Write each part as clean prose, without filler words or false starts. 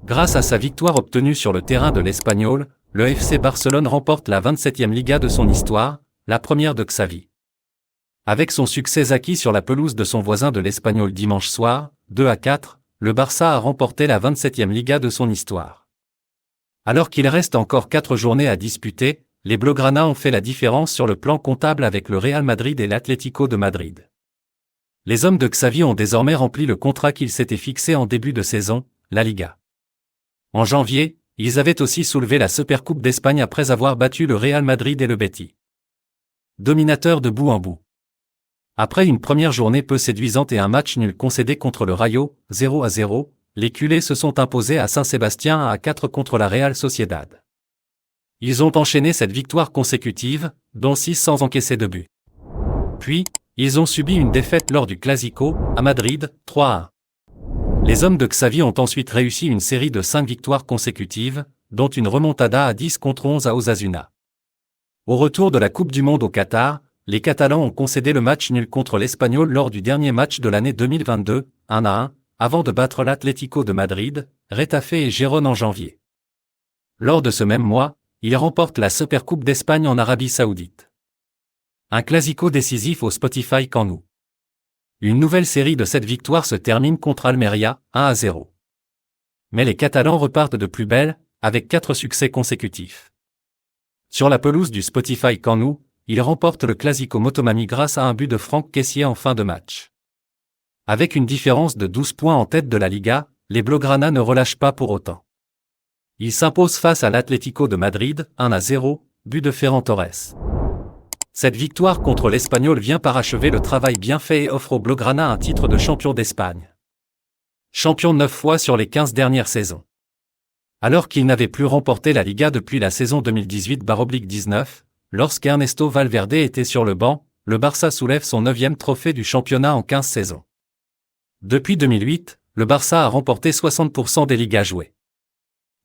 Grâce à sa victoire obtenue sur le terrain de l'Espanyol, le FC Barcelone remporte la 27e Liga de son histoire, la première de Xavi. Avec son succès acquis sur la pelouse de son voisin de l'Espanyol dimanche soir, 2-4, le Barça a remporté la 27e Liga de son histoire. Alors qu'il reste encore 4 journées à disputer, les Blaugrana ont fait la différence sur le plan comptable avec le Real Madrid et l'Atlético de Madrid. Les hommes de Xavi ont désormais rempli le contrat qu'ils s'étaient fixé en début de saison, la Liga. En janvier, ils avaient aussi soulevé la Supercoupe d'Espagne après avoir battu le Real Madrid et le Betis. Dominateur de bout en bout. Après une première journée peu séduisante et un match nul concédé contre le Rayo, 0-0, les culés se sont imposés à Saint-Sébastien à 4 contre la Real Sociedad. Ils ont enchaîné cette victoire consécutive, dont 6 sans encaisser de but. Puis, ils ont subi une défaite lors du Clásico, à Madrid, 3-1. Les hommes de Xavi ont ensuite réussi une série de 5 victoires consécutives, dont une remontada à 10 contre 11 à Osasuna. Au retour de la Coupe du Monde au Qatar, les Catalans ont concédé le match nul contre l'Espanyol lors du dernier match de l'année 2022, 1-1, avant de battre l'Atlético de Madrid, Retafe et Gérone en janvier. Lors de ce même mois, ils remportent la Supercoupe d'Espagne en Arabie Saoudite. Un classico décisif au Spotify Camp Nou. Une nouvelle série de 7 victoires se termine contre Almeria, 1-0. Mais les Catalans repartent de plus belle, avec 4 succès consécutifs. Sur la pelouse du Spotify Camp Nou, ils remportent le Clásico Motomami grâce à un but de Franck Kessié en fin de match. Avec une différence de 12 points en tête de la Liga, les Blaugrana ne relâchent pas pour autant. Ils s'imposent face à l'Atlético de Madrid, 1-0, but de Ferran Torres. Cette victoire contre l'Espanyol vient parachever le travail bien fait et offre aux Blaugrana un titre de champion d'Espagne. Champion 9 fois sur les 15 dernières saisons. Alors qu'ils n'avaient plus remporté la Liga depuis la saison 2018-19, lorsqu'Ernesto Valverde était sur le banc, le Barça soulève son 9e trophée du championnat en 15 saisons. Depuis 2008, le Barça a remporté 60% des Ligas jouées.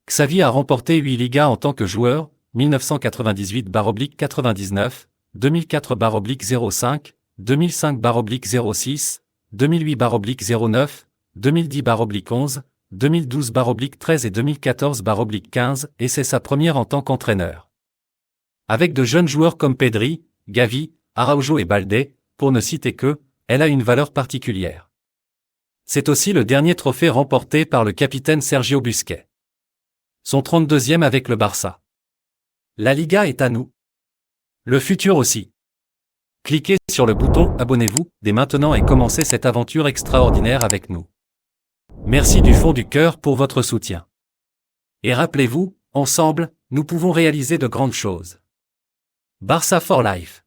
Xavi a remporté 8 Ligas en tant que joueur, 1998-99, 2004-05, 2005-06, 2008-09, 2010-11, 2012-13 et 2014-15, et c'est sa première en tant qu'entraîneur. Avec de jeunes joueurs comme Pedri, Gavi, Araujo et Baldé, pour ne citer que, elle a une valeur particulière. C'est aussi le dernier trophée remporté par le capitaine Sergio Busquets. Son 32e avec le Barça. La Liga est à nous. Le futur aussi. Cliquez sur le bouton « Abonnez-vous » dès maintenant et commencez cette aventure extraordinaire avec nous. Merci du fond du cœur pour votre soutien. Et rappelez-vous, ensemble, nous pouvons réaliser de grandes choses. Barça for Life.